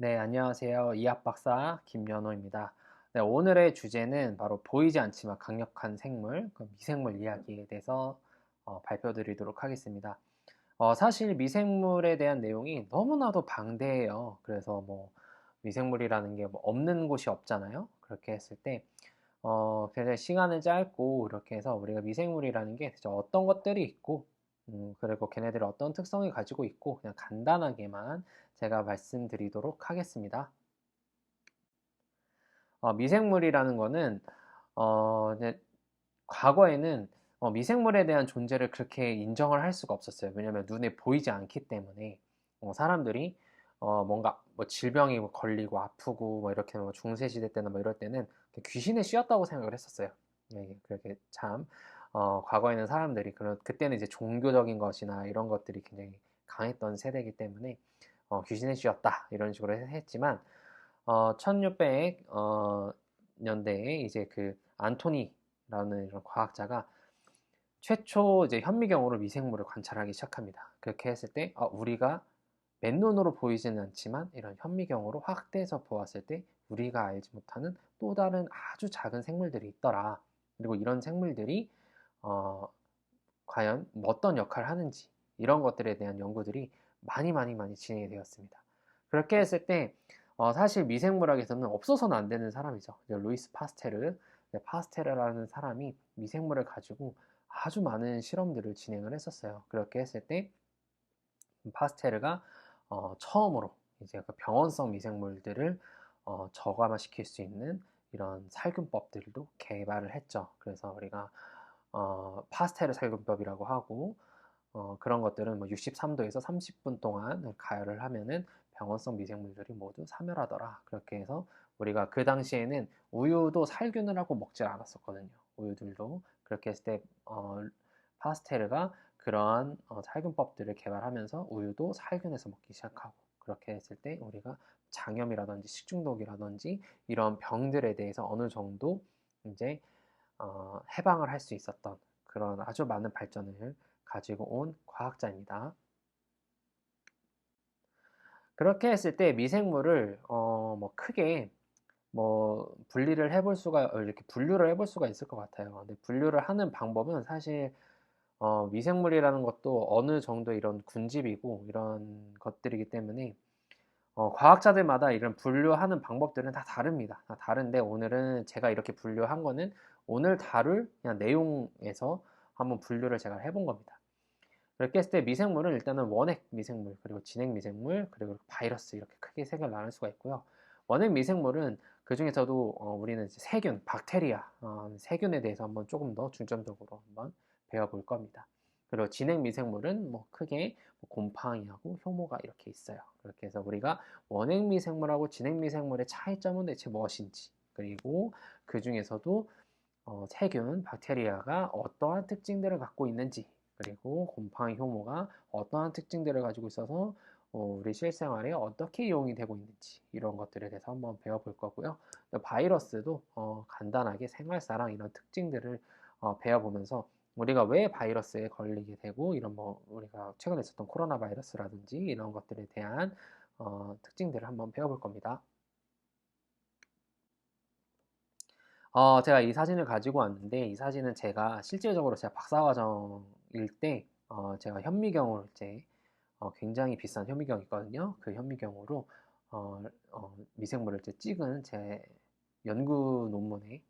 네, 안녕하세요. 이학 박사 김연호입니다. 네, 오늘의 주제는 바로 보이지 않지만 강력한 생물, 그 미생물 이야기에 대해서 발표드리도록 하겠습니다. 사실 미생물에 대한 내용이 너무나도 방대해요. 그래서 뭐 미생물이라는 게 뭐 없는 곳이 없잖아요. 그렇게 했을 때 굉장히 시간은 짧고 이렇게 해서 우리가 미생물이라는 게 대체 어떤 것들이 있고 그리고 걔네들이 어떤 특성을 가지고 있고 그냥 간단하게만 제가 말씀드리도록 하겠습니다. 미생물이라는 거는 이제 과거에는 미생물에 대한 존재를 그렇게 인정을 할 수가 없었어요. 왜냐하면 눈에 보이지 않기 때문에 사람들이 뭔가 뭐 질병이 뭐 걸리고 아프고 뭐 이렇게 뭐 중세 시대 때나 뭐 이럴 때는 귀신에 씌었다고 생각을 했었어요. 네, 그렇게 참 과거에는 사람들이 그런 그때는 이제 종교적인 것이나 이런 것들이 굉장히 강했던 세대이기 때문에 귀신에 씌었다 이런 식으로 했지만 1600 년대에 이제 그 안토니라는 이런 과학자가 최초 이제 현미경으로 미생물을 관찰하기 시작합니다. 그렇게 했을 때 우리가 맨눈으로 보이지는 않지만 이런 현미경으로 확대해서 보았을 때 우리가 알지 못하는 또 다른 아주 작은 생물들이 있더라. 그리고 이런 생물들이 어, 과연 뭐 어떤 역할을 하는지 이런 것들에 대한 연구들이 많이 진행이 되었습니다. 그렇게 했을 때 사실 미생물학에서는 없어서는 안 되는 사람이죠. 루이스 파스테르, 파스테르라는 사람이 미생물을 가지고 아주 많은 실험들을 진행을 했었어요. 그렇게 했을 때 파스테르가 처음으로 이제 그 병원성 미생물들을 저감화시킬 수 있는 이런 살균법들도 개발을 했죠. 그래서 우리가 파스테르 살균법이라고 하고 그런 것들은 뭐 63도에서 30분 동안 가열을 하면은 병원성 미생물들이 모두 사멸하더라. 그렇게 해서 우리가 그 당시에는 우유도 살균을 하고 먹질 않았었거든요. 우유들도 그렇게 했을 때 파스테르가 그러한 살균법들을 개발하면서 우유도 살균해서 먹기 시작하고 그렇게 했을 때 우리가 장염이라든지 식중독이라든지 이런 병들에 대해서 어느 정도 이제 해방을 할 수 있었던 그런 아주 많은 발전을 가지고 온 과학자입니다. 그렇게 했을 때 미생물을 뭐 크게 뭐 분리를 해볼 수가 이렇게 분류를 해볼 수가 있을 것 같아요. 근데 분류를 하는 방법은 사실 미생물이라는 것도 어느 정도 이런 군집이고 이런 것들이기 때문에 과학자들마다 이런 분류하는 방법들은 다 다릅니다. 다 다른데 오늘은 제가 이렇게 분류한 거는 오늘 다룰 그냥 내용에서 한번 분류를 제가 해본 겁니다. 그렇게 했을 때 미생물은 일단은 원핵 미생물, 그리고 진핵 미생물, 그리고 바이러스 이렇게 크게 세 개를 나눌 수가 있고요. 원핵 미생물은 그 중에서도 우리는 이제 세균, 박테리아, 세균에 대해서 한번 조금 더 중점적으로 한번 배워볼 겁니다. 그리고 진핵 미생물은 뭐 크게 뭐 곰팡이하고 효모가 이렇게 있어요. 그렇게 해서 우리가 원핵 미생물하고 진핵 미생물의 차이점은 대체 무엇인지, 그리고 그 중에서도 세균, 박테리아가 어떠한 특징들을 갖고 있는지, 그리고 곰팡이 효모가 어떠한 특징들을 가지고 있어서 우리 실생활에 어떻게 이용이 되고 있는지 이런 것들에 대해서 한번 배워볼 거고요. 바이러스도 간단하게 생활사랑 이런 특징들을 배워보면서 우리가 왜 바이러스에 걸리게 되고 이런 뭐 우리가 최근에 있었던 코로나 바이러스라든지 이런 것들에 대한 특징들을 한번 배워볼 겁니다. 제가 이 사진을 가지고 왔는데 이 사진은 제가 실질적으로 제가 박사과정일 때 제가 현미경으로 이제 굉장히 비싼 현미경이 있거든요. 그 현미경으로 미생물을 이제 찍은 제 연구 논문에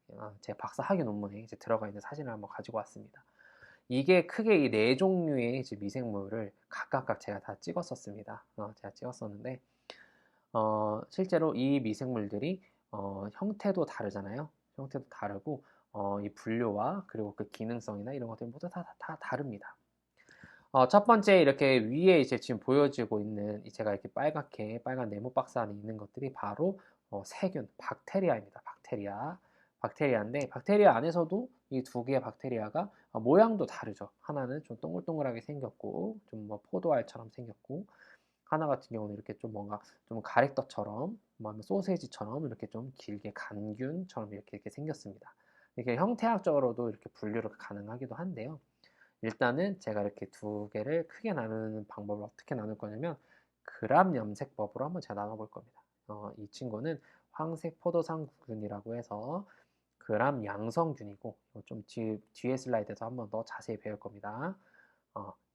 제 박사 학위 논문에 이제 들어가 있는 사진을 한번 가지고 왔습니다. 이게 크게 이 네 종류의 이제 미생물을 각각 제가 다 찍었었습니다. 제가 찍었었는데 실제로 이 미생물들이 형태도 다르잖아요. 형태도 다르고 이 분류와 그리고 그 기능성이나 이런 것들이 모두 다 다릅니다. 첫 번째 이렇게 위에 이제 지금 보여지고 있는 제가 이렇게 빨갛게 빨간 네모 박스 안에 있는 것들이 바로 세균, 박테리아입니다. 박테리아. 박테리아인데 박테리아 안에서도 이 두 개의 박테리아가 모양도 다르죠. 하나는 좀 동글동글하게 생겼고 좀 뭐 포도알처럼 생겼고 하나 같은 경우는 이렇게 좀 뭔가 좀 가래떡처럼 뭐 소세지처럼 이렇게 좀 길게 간균처럼 이렇게 생겼습니다. 이게 형태학적으로도 이렇게 분류가 가능하기도 한데요. 일단은 제가 이렇게 두 개를 크게 나누는 방법을 어떻게 나눌 거냐면 그람 염색법으로 한번 제가 나눠볼 겁니다. 이 친구는 황색 포도상균이라고 해서 그람 양성균이고 좀 뒤에 슬라이드에서 한번 더 자세히 배울 겁니다.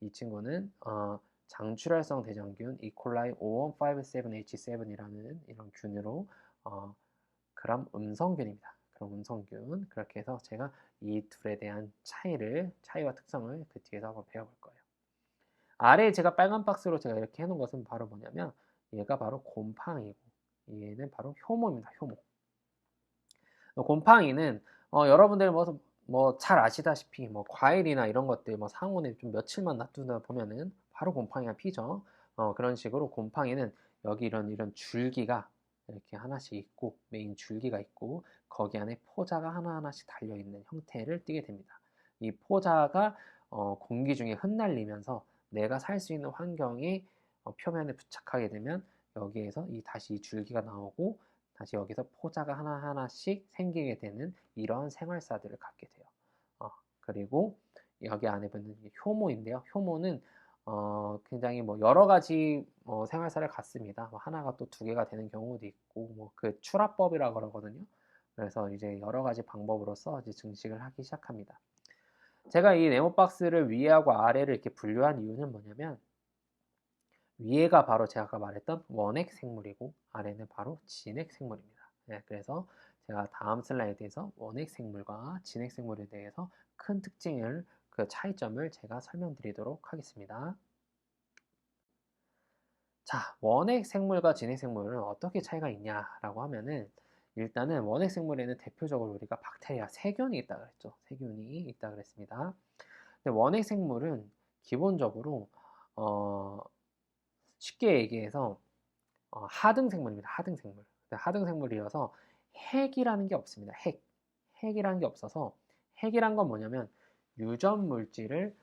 이 친구는 장출혈성 대장균 이콜라이 5157H7이라는 이런 균으로 그람 음성균입니다. 그럼 음성균 그렇게 해서 제가 이 둘에 대한 차이와 특성을 그 뒤에서 한번 배워볼 거예요. 아래에 제가 빨간 박스로 제가 이렇게 해놓은 것은 바로 뭐냐면 얘가 바로 곰팡이고 얘는 바로 효모입니다. 효모. 곰팡이는 여러분들 뭐 잘 아시다시피 뭐 과일이나 이런 것들 뭐 상온에 좀 며칠만 놔두다 보면은 바로 곰팡이가 피죠. 그런 식으로 곰팡이는 여기 이런 줄기가 이렇게 하나씩 있고 메인 줄기가 있고 거기 안에 포자가 하나하나씩 달려있는 형태를 띠게 됩니다. 이 포자가 공기 중에 흩날리면서 내가 살 수 있는 환경에 표면에 부착하게 되면 여기에서 다시 이 줄기가 나오고 다시 여기서 포자가 하나하나씩 생기게 되는 이런 생활사들을 갖게 돼요. 그리고 여기 안에 붙는 효모인데요. 효모는 굉장히 뭐 여러 가지 생활사를 갖습니다. 뭐 하나가 또 두 개가 되는 경우도 있고 뭐 그 출합법이라고 그러거든요. 그래서 이제 여러 가지 방법으로서 이제 증식을 하기 시작합니다. 제가 이 네모박스를 위에하고 아래를 이렇게 분류한 이유는 뭐냐면 위에가 바로 제가 아까 말했던 원핵 생물이고 아래는 바로 진핵 생물입니다. 네, 그래서 제가 다음 슬라이드에서 원핵 생물과 진핵 생물에 대해서 큰 특징을 그 차이점을 제가 설명드리도록 하겠습니다. 자, 원핵 생물과 진핵 생물은 어떻게 차이가 있냐라고 하면은 일단은 원핵 생물에는 대표적으로 우리가 박테리아 세균이 있다 그랬죠. 세균이 있다 그랬습니다. 근데 원핵 생물은 기본적으로 어, 쉽게 얘기해서 하등생물입니다. 하등생물. 하등생물이어서 핵이라는 게 없습니다. 핵이라는 게 없어서 핵이란 건 뭐냐면 유전 물질을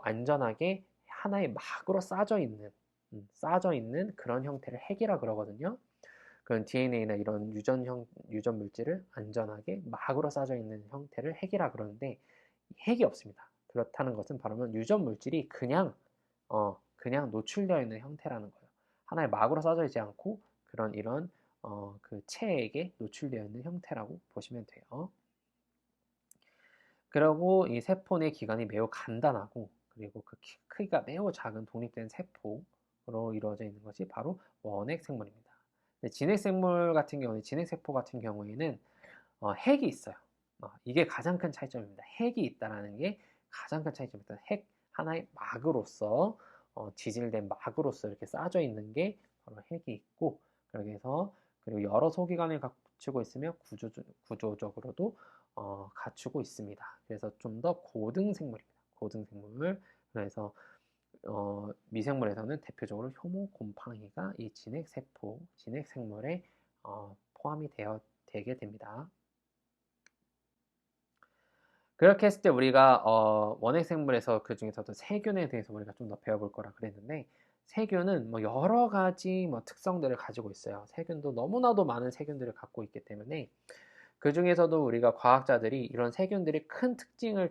안전하게 하나의 막으로 싸져 있는 그런 형태를 핵이라 그러거든요. 그런 DNA나 이런 유전 물질을 안전하게 막으로 싸져 있는 형태를 핵이라 그러는데 핵이 없습니다. 그렇다는 것은 바로 유전 물질이 그냥 노출되어 있는 형태라는 거예요. 하나의 막으로 싸져 있지 않고 이런 그 체액에 노출되어 있는 형태라고 보시면 돼요. 그리고 이 세포 내 기관이 매우 간단하고 그리고 그 크기가 매우 작은 독립된 세포로 이루어져 있는 것이 바로 원핵 생물입니다. 진핵 생물 같은 경우는 진핵 세포 같은 경우에는 핵이 있어요. 이게 가장 큰 차이점입니다. 핵이 있다라는 게 가장 큰 차이점입니다. 핵 하나의 막으로서 지질된 막으로서 이렇게 쌓여 있는 게 바로 핵이 있고 그리고 여러 소기관을 갖추고 있으며 구조적으로도 갖추고 있습니다. 그래서 좀 더 고등생물입니다. 고등생물. 그래서 미생물에서는 대표적으로 효모 곰팡이가 이 진핵세포, 진핵생물에 포함이 되게 됩니다. 그렇게 했을 때 우리가 원핵 생물에서 그 중에서도 세균에 대해서 우리가 좀 더 배워볼 거라 그랬는데 세균은 뭐 여러 가지 뭐 특성들을 가지고 있어요. 세균도 너무나도 많은 세균들을 갖고 있기 때문에 그 중에서도 우리가 과학자들이 이런 세균들의 큰 특징을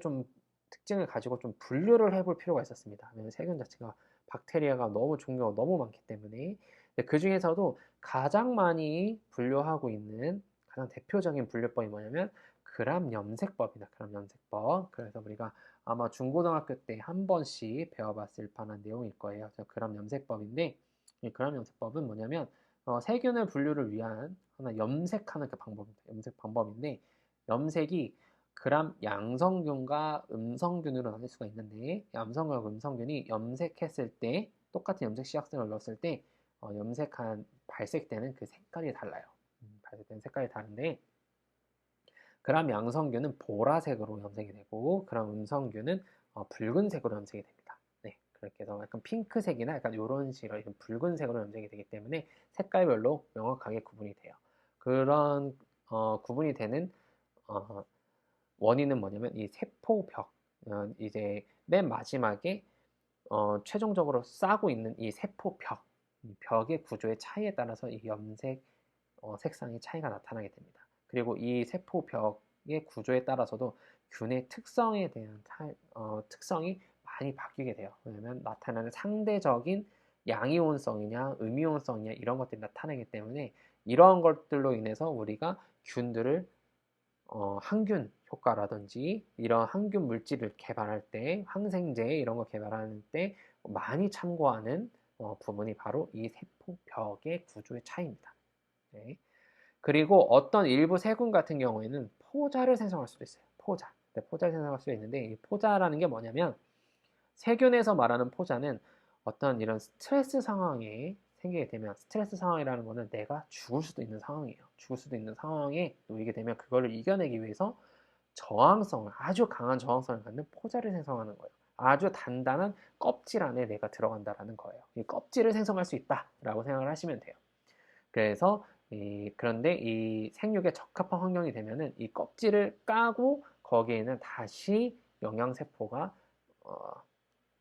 가지고 좀 분류를 해볼 필요가 있었습니다. 왜냐하면 세균 자체가 박테리아가 종류가 너무 많기 때문에 그 중에서도 가장 많이 분류하고 있는 가장 대표적인 분류법이 뭐냐면 그람 염색법이다. 그람 염색법. 그래서 우리가 아마 중고등학교 때 한 번씩 배워봤을 만한 내용일 거예요. 그람 염색법인데 이 그람 염색법은 뭐냐면 세균을 분류를 위한 하나 염색하는 그 방법입니다. 염색 방법인데 염색이 그람 양성균과 음성균으로 나눌 수가 있는데 양성균과 음성균이 염색했을 때 똑같은 염색 시약성을 넣었을 때 발색되는 그 색깔이 달라요. 발색되는 색깔이 다른데 그람 양성균은 보라색으로 염색이 되고 그람 음성균은 붉은색으로 염색이 됩니다. 네, 그렇게 해서 약간 핑크색이나 약간 이런 식으로 붉은색으로 염색이 되기 때문에 색깔별로 명확하게 구분이 돼요. 그런 구분이 되는 원인은 뭐냐면 이 세포벽, 이제 맨 마지막에 최종적으로 싸고 있는 이 세포벽, 벽의 구조의 차이에 따라서 이 염색 색상의 차이가 나타나게 됩니다. 그리고 이 세포벽의 구조에 따라서도 균의 특성에 대한 특성이 많이 바뀌게 돼요. 왜냐하면 나타나는 상대적인 양이온성이냐 음이온성이냐 이런 것들이 나타나기 때문에 이러한 것들로 인해서 우리가 균들을 항균 효과라든지 이런 항균 물질을 개발할 때 항생제 이런 거 개발하는 때 많이 참고하는 부분이 바로 이 세포벽의 구조의 차이입니다. 네. 그리고 어떤 일부 세균 같은 경우에는 포자를 생성할 수도 있어요. 포자. 네, 포자를 생성할 수 있는데 이 포자라는 게 뭐냐면 세균에서 말하는 포자는 어떤 이런 스트레스 상황에 생기게 되면 스트레스 상황이라는 거는 내가 죽을 수도 있는 상황이에요. 죽을 수도 있는 상황에 놓이게 되면 그거를 이겨내기 위해서 저항성을 아주 강한 저항성을 갖는 포자를 생성하는 거예요. 아주 단단한 껍질 안에 내가 들어간다라는 거예요. 이 껍질을 생성할 수 있다라고 생각을 하시면 돼요. 그래서 그런데 이 생육에 적합한 환경이 되면은 이 껍질을 까고 거기에는 다시 영양세포가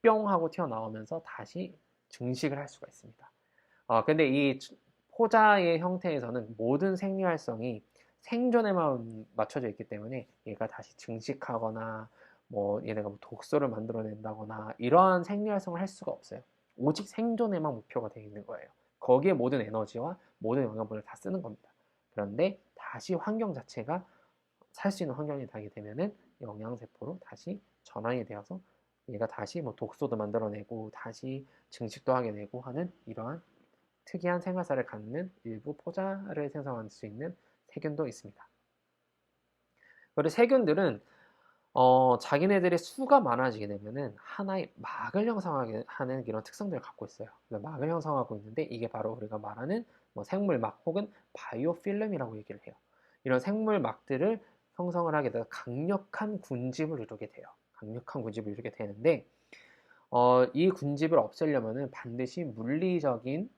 뿅 하고 튀어나오면서 다시 증식을 할 수가 있습니다. 근데 이 포자의 형태에서는 모든 생리활성이 생존에만 맞춰져 있기 때문에 얘가 다시 증식하거나 뭐 얘네가 뭐 독소를 만들어낸다거나 이러한 생리활성을 할 수가 없어요. 오직 생존에만 목표가 되어 있는 거예요. 거기에 모든 에너지와 모든 영양분을 다 쓰는 겁니다. 그런데 다시 환경 자체가 살 수 있는 환경이 되게 되면은 영양세포로 다시 전환이 되어서 얘가 다시 뭐 독소도 만들어내고 다시 증식도 하게 되고 하는 이러한 특이한 생활사를 갖는 일부 포자를 생성할 수 있는 세균도 있습니다. 그리고 세균들은 자기네들의 수가 많아지게 되면은 하나의 막을 형성하게 하는 이런 특성들을 갖고 있어요. 막을 형성하고 있는데 이게 바로 우리가 말하는 뭐 생물막 혹은 바이오필름이라고 얘기를 해요. 이런 생물막들을 형성을 하게 돼서 강력한 군집을 이루게 돼요. 강력한 군집을 이루게 되는데 이 군집을 없애려면은 반드시 물리적인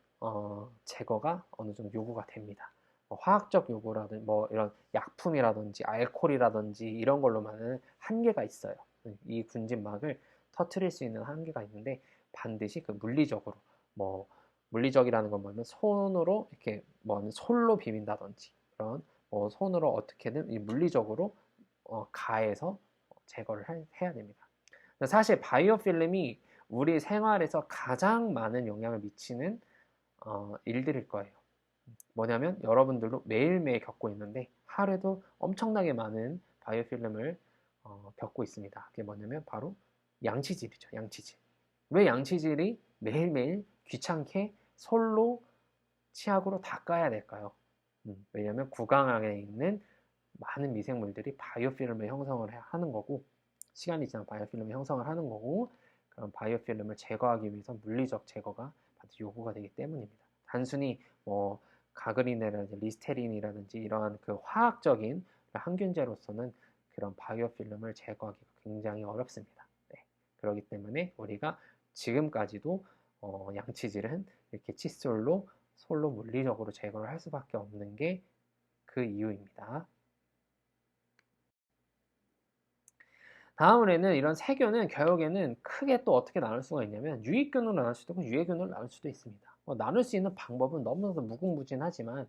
제거가 어느 정도 요구가 됩니다. 화학적 요구라든지 뭐 이런 약품이라든지 알코올이라든지 이런 걸로만은 한계가 있어요. 이 군집막을 터트릴 수 있는 한계가 있는데 반드시 그 물리적으로 뭐 물리적이라는 건 뭐냐면 손으로 이렇게 뭐 솔로 비빈다든지 그런 손으로 어떻게든 이 물리적으로 가해서 제거를 해야 됩니다. 사실 바이오필름이 우리 생활에서 가장 많은 영향을 미치는 일들일 거예요. 뭐냐면 여러분들도 매일매일 겪고 있는데 하루에도 엄청나게 많은 바이오필름을 겪고 있습니다. 그게 뭐냐면 바로 양치질이죠. 양치질. 왜 양치질이 매일매일 귀찮게 솔로 치약으로 닦아야 될까요? 왜냐면 구강 안에 있는 많은 미생물들이 바이오필름을 형성을 하는 거고 시간이 지나면 바이오필름을 형성을 하는 거고 그런 바이오필름을 제거하기 위해서 물리적 제거가 반드시 요구가 되기 때문입니다. 단순히 뭐 가그린이라든지 리스테린이라든지 이러한 그 화학적인 항균제로서는 그런 바이오필름을 제거하기가 굉장히 어렵습니다. 네. 그렇기 때문에 우리가 지금까지도 양치질은 이렇게 칫솔로 솔로 물리적으로 제거를 할 수밖에 없는 게 그 이유입니다. 다음으로는 이런 세균은 결국에는 크게 또 어떻게 나눌 수가 있냐면 유익균으로 나눌 수도 있고 유해균으로 나눌 수도 있습니다. 나눌 수 있는 방법은 너무나도 무궁무진하지만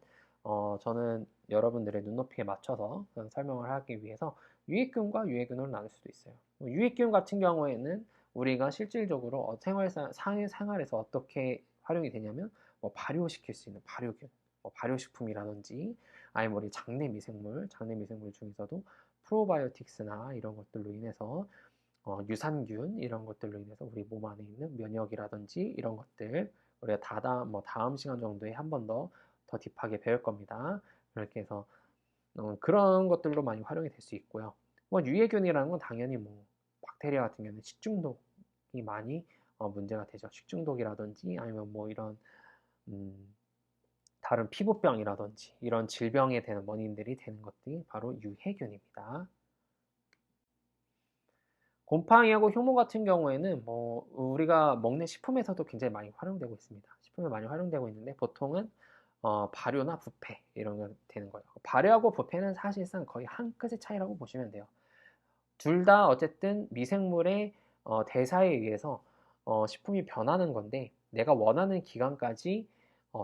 저는 여러분들의 눈높이에 맞춰서 설명을 하기 위해서 유익균과 유해균으로 나눌 수도 있어요. 유익균 같은 경우에는 우리가 실질적으로 생활에서 어떻게 활용이 되냐면 발효시킬 수 있는 발효균, 발효식품이라든지 아니면 우리 장내 미생물 중에서도 프로바이오틱스나 이런 것들로 인해서 유산균 이런 것들로 인해서 우리 몸 안에 있는 면역이라든지 이런 것들 우리가 다음 시간 정도에 한 번 더 딥하게 배울 겁니다. 그렇게 해서 그런 것들로 많이 활용이 될 수 있고요. 유해균이라는 건 당연히 뭐 박테리아 같은 경우는 식중독이 많이 문제가 되죠. 식중독이라든지 아니면 뭐 이런 음, 다른 피부병이라든지 이런 질병에 대한 원인들이 되는 것들이 바로 유해균입니다. 곰팡이하고 효모 같은 경우에는 뭐 우리가 먹는 식품에서도 굉장히 많이 활용되고 있습니다. 식품에 많이 활용되고 있는데 보통은 발효나 부패 이런 게 되는 거예요. 발효하고 부패는 사실상 거의 한 끗의 차이라고 보시면 돼요. 둘 다 어쨌든 미생물의 대사에 의해서 식품이 변하는 건데 내가 원하는 기간까지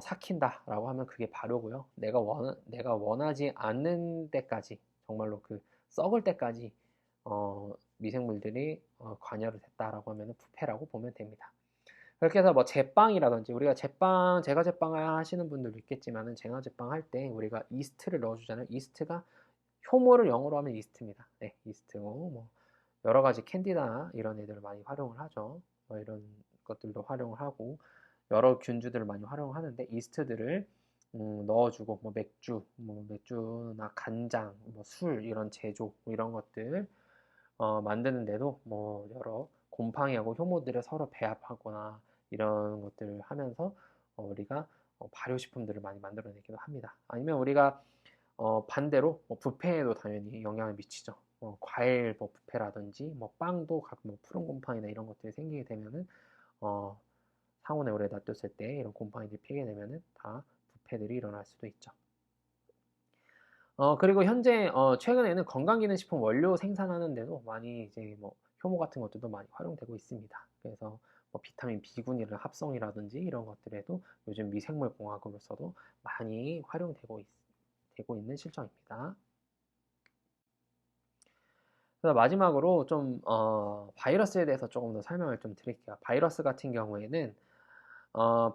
삭힌다라고 하면 그게 발효고요. 내가 원하지 않는 때까지 정말로 그 썩을 때까지 미생물들이 관여를 됐다라고 하면 부패라고 보면 됩니다. 그렇게 해서 뭐 제빵이라든지 우리가 제가 제빵을 하시는 분들도 있겠지만은 제가 제빵 할 때 우리가 이스트를 넣어주잖아요. 이스트가 효모를 영어로 하면 이스트입니다. 네, 이스트고 뭐 여러 가지 캔디다 이런 애들을 많이 활용을 하죠. 뭐 이런 것들도 활용을 하고 여러 균주들을 많이 활용하는데 이스트들을 넣어주고 뭐 맥주나 간장, 뭐 술 이런 제조 뭐 이런 것들 만드는데도 뭐 여러 곰팡이하고 효모들을 서로 배합하거나 이런 것들을 하면서 우리가 발효식품들을 많이 만들어내기도 합니다. 아니면 우리가 반대로 뭐 뷔페에도 당연히 영향을 미치죠. 과일 뭐 뷔페라든지 뭐 빵도 가끔 뭐 푸른 곰팡이나 이런 것들이 생기게 되면은 어, 상온에 오래 놔뒀을 때 이런 곰팡이들이 피게 되면은 다 부패들이 일어날 수도 있죠. 그리고 현재 최근에는 건강기능식품 원료 생산하는데도 많이 이제 뭐 효모 같은 것들도 많이 활용되고 있습니다. 그래서 뭐 비타민 B군이라는 합성이라든지 이런 것들에도 요즘 미생물 공학으로서도 많이 되고 있는 실정입니다. 그래서 마지막으로 좀 바이러스에 대해서 조금 더 설명을 좀 드릴게요. 바이러스 같은 경우에는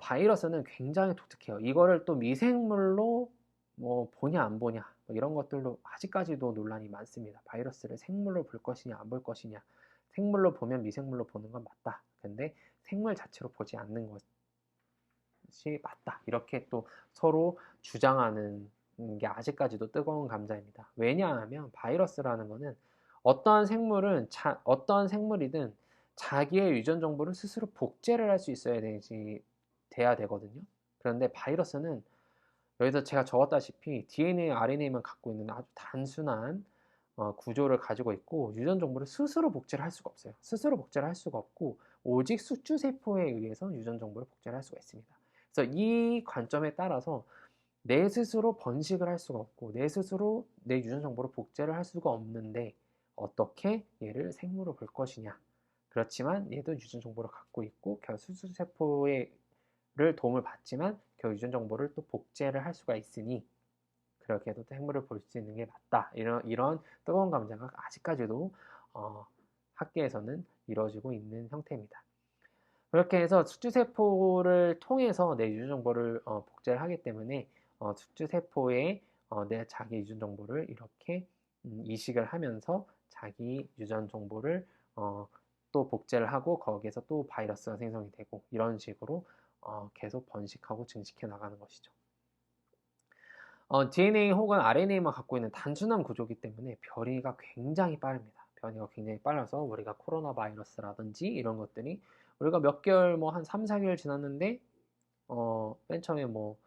바이러스는 굉장히 독특해요. 이거를 또 미생물로 뭐 보냐 안 보냐 뭐 이런 것들도 아직까지도 논란이 많습니다. 바이러스를 생물로 볼 것이냐 안 볼 것이냐. 생물로 보면 미생물로 보는 건 맞다. 근데 생물 자체로 보지 않는 것이 맞다. 이렇게 또 서로 주장하는 게 아직까지도 뜨거운 감자입니다. 왜냐하면 바이러스라는 거는 어떤 생물이든 자기의 유전 정보를 스스로 복제를 할 수 있어야 돼야 되거든요. 그런데 바이러스는 여기서 제가 적었다시피 DNA, RNA만 갖고 있는 아주 단순한 구조를 가지고 있고 유전 정보를 스스로 복제를 할 수가 없어요. 스스로 복제를 할 수가 없고 오직 수주세포에 의해서 유전 정보를 복제를 할 수가 있습니다. 그래서 이 관점에 따라서 내 스스로 번식을 할 수가 없고 내 스스로 내 유전 정보를 복제를 할 수가 없는데 어떻게 얘를 생물로 볼 것이냐. 그렇지만 얘도 유전 정보를 갖고 있고 수수세포의 도움을 받지만 유전 정보를 또 복제를 할 수가 있으니 그렇게 해도 생물을 볼 수 있는 게 맞다. 이런 뜨거운 감자가 아직까지도 학계에서는 이루어지고 있는 형태입니다. 그렇게 해서 숙주세포를 통해서 내 유전 정보를 복제를 하기 때문에 숙주세포에 내 자기 유전 정보를 이렇게 이식을 하면서 자기 유전 정보를 또 복제를 하고 거기에서 또 바이러스가 생성이 되고 이런 식으로 계속 번식하고 증식해 나가는 것이죠. DNA 혹은 RNA만 갖고 있는 단순한 구조이기 때문에 변이가 굉장히 빠릅니다. 변이가 굉장히 빨라서 우리가 코로나 바이러스라든지 이런 것들이 우리가 몇 개월 뭐 한 3, 4개월 지났는데 맨 처음에 뭐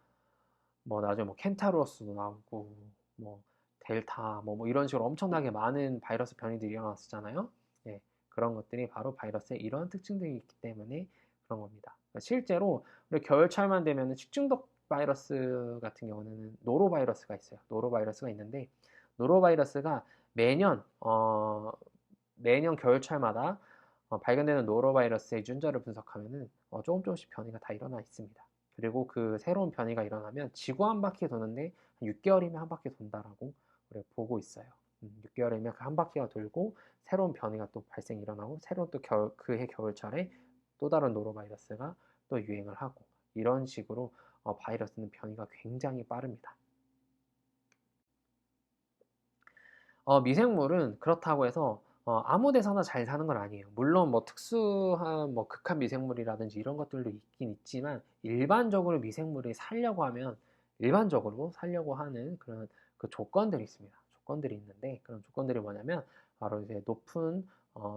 나중에 뭐 켄타로스도 나오고 뭐 델타 뭐 이런 식으로 엄청나게 많은 바이러스 변이들이 일어났었잖아요. 예, 그런 것들이 바로 바이러스의 이런 특징들이 있기 때문에 그런 겁니다. 그러니까 실제로 우리 겨울철만 되면 식중독 바이러스 같은 경우는 노로바이러스가 있어요. 노로바이러스가 있는데 노로바이러스가 매년 겨울철마다 발견되는 노로바이러스의 유전자를 분석하면은 조금씩 변이가 다 일어나 있습니다. 그리고 그 새로운 변이가 일어나면 지구 한 바퀴 도는데 한 6개월이면 한 바퀴 돈다라고 우리가 보고 있어요. 6개월이면 그 한 바퀴가 돌고 새로운 변이가 또 일어나고 새로운 또 그해 겨울철에 또 다른 노로바이러스가 또 유행을 하고 이런 식으로 바이러스는 변이가 굉장히 빠릅니다. 미생물은 그렇다고 해서 아무 데서나 잘 사는 건 아니에요. 물론 뭐 특수한 뭐 극한 미생물이라든지 이런 것들도 있긴 있지만 일반적으로 미생물이 일반적으로 살려고 하는 그런 그 조건들이 있습니다. 조건들이 있는데 그런 조건들이 뭐냐면 바로 이제 높은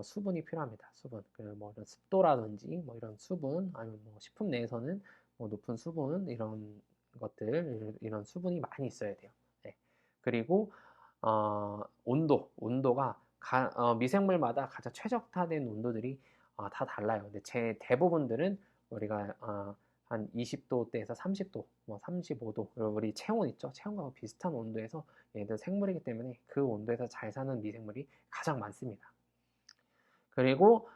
수분이 필요합니다. 수분. 뭐 이런 습도라든지 뭐 이런 수분 아니면 뭐 식품 내에서는 뭐 높은 수분 이런 수분이 많이 있어야 돼요. 네. 그리고 온도가 미생물마다 가장 최적화된 온도들이 다 달라요. 근데 대부분들은 우리가 한 20도대에서 30도, 뭐 35도, 우리 체온 있죠? 체온과 비슷한 온도에서 얘들 생물이기 때문에 그 온도에서 잘 사는 미생물이 가장 많습니다. 그리고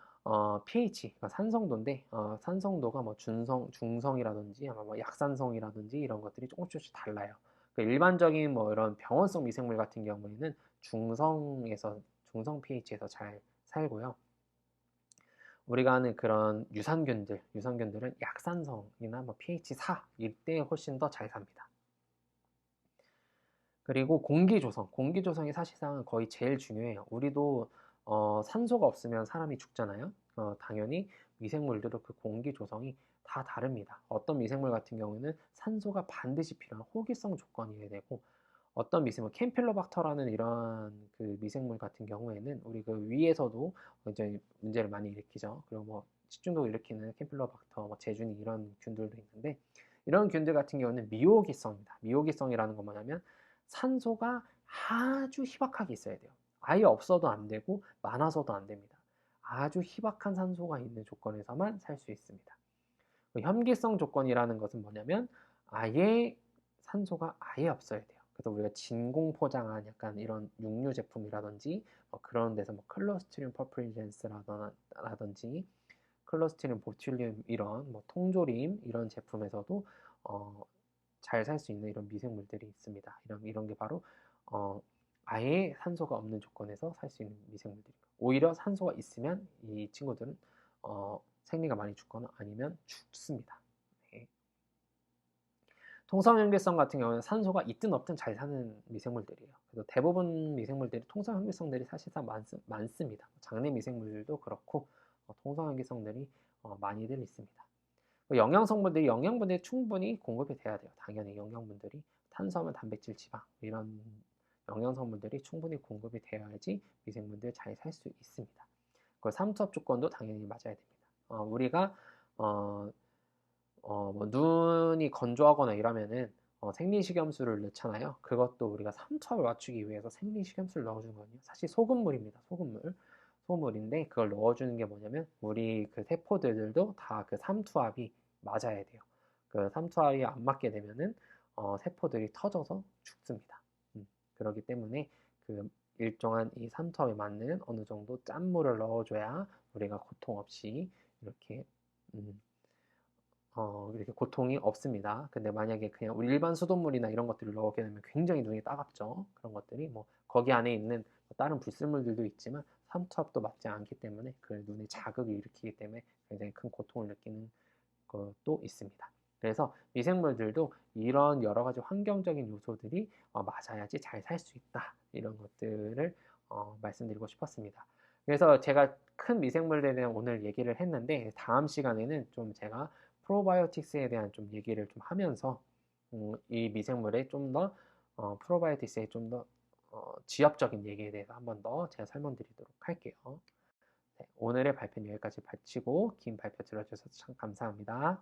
pH, 그러니까 산성도인데 산성도가 뭐 중성이라든지 아마 뭐 약산성이라든지 이런 것들이 조금씩 달라요. 일반적인 뭐 이런 병원성 미생물 같은 경우에는 중성 pH에서 잘 살고요. 우리가 아는 그런 유산균들은 약산성이나 뭐 pH 4 이때 훨씬 더 잘 삽니다. 그리고 공기조성이 사실상 거의 제일 중요해요. 우리도 산소가 없으면 사람이 죽잖아요. 당연히 미생물들도 그 공기조성이 다 다릅니다. 어떤 미생물 같은 경우에는 산소가 반드시 필요한 호기성 조건이어야 되고, 어떤 미생물, 캠필로박터라는 이런 그 미생물 같은 경우에는 우리 그 위에서도 이제 문제를 많이 일으키죠. 그리고 뭐 식중독 일으키는 캠필로박터, 뭐 제주니 이런 균들도 있는데, 이런 균들 같은 경우는 미호기성입니다. 미호기성이라는 건 뭐냐면 산소가 아주 희박하게 있어야 돼요. 아예 없어도 안 되고 많아서도 안 됩니다. 아주 희박한 산소가 있는 조건에서만 살 수 있습니다. 현기성 조건이라는 것은 뭐냐면 아예 산소가 아예 없어야 돼요. 그래서 우리가 진공 포장한 약간 이런 육류 제품이라든지 그런 데서 뭐 클로스트리움 퍼플리젠스라든지 클로스트리움 보툴리움 이런 뭐 통조림 이런 제품에서도 잘 살 수 있는 이런 미생물들이 있습니다. 이런 게 바로 아예 산소가 없는 조건에서 살 수 있는 미생물들입니다. 오히려 산소가 있으면 이 친구들은 생리가 많이 죽거나 아니면 죽습니다. 네. 통성형계성 같은 경우는 산소가 있든 없든 잘 사는 미생물들이에요. 그래서 대부분 미생물들이 통성형계성들이 사실상 많습니다. 장내 미생물들도 그렇고 통성형계성들이 많이들 있습니다. 영양분들이 충분히 공급이 돼야 돼요. 당연히 영양분들이 탄수화물, 단백질, 지방 이런 영양성분들이 충분히 공급이 되어야지 미생물들 잘 살 수 있습니다. 그 삼투압 조건도 당연히 맞아야 됩니다. 우리가 뭐 눈이 건조하거나 이러면은 생리식염수를 넣잖아요. 그것도 우리가 삼투압을 맞추기 위해서 생리식염수를 넣어주는 거거든요. 사실 소금물입니다. 소금물인데 그걸 넣어주는 게 뭐냐면 우리 그 세포들도 다 그 삼투압이 맞아야 돼요. 그 삼투압이 안 맞게 되면은 세포들이 터져서 죽습니다. 그렇기 때문에 그 일정한 이 삼투압에 맞는 어느 정도 짠물을 넣어줘야 우리가 고통 없이 이렇게 이렇게 고통이 없습니다. 근데 만약에 그냥 일반 수돗물이나 이런 것들을 넣게 되면 굉장히 눈이 따갑죠. 그런 것들이 뭐 거기 안에 있는 다른 불순물들도 있지만 삼투압도 맞지 않기 때문에 그 눈에 자극을 일으키기 때문에 굉장히 큰 고통을 느끼는 것도 있습니다. 그래서 미생물들도 이런 여러 가지 환경적인 요소들이 맞아야지 잘 살 수 있다. 이런 것들을 말씀드리고 싶었습니다. 그래서 제가 큰 미생물에 대한 오늘 얘기를 했는데 다음 시간에는 좀 제가 프로바이오틱스에 대한 좀 얘기를 좀 하면서 이 미생물의 좀 더 프로바이오틱스의 좀 더 지엽적인 얘기에 대해서 한 번 더 제가 설명드리도록 할게요. 네, 오늘의 발표는 여기까지 마치고 긴 발표 들어주셔서 참 감사합니다.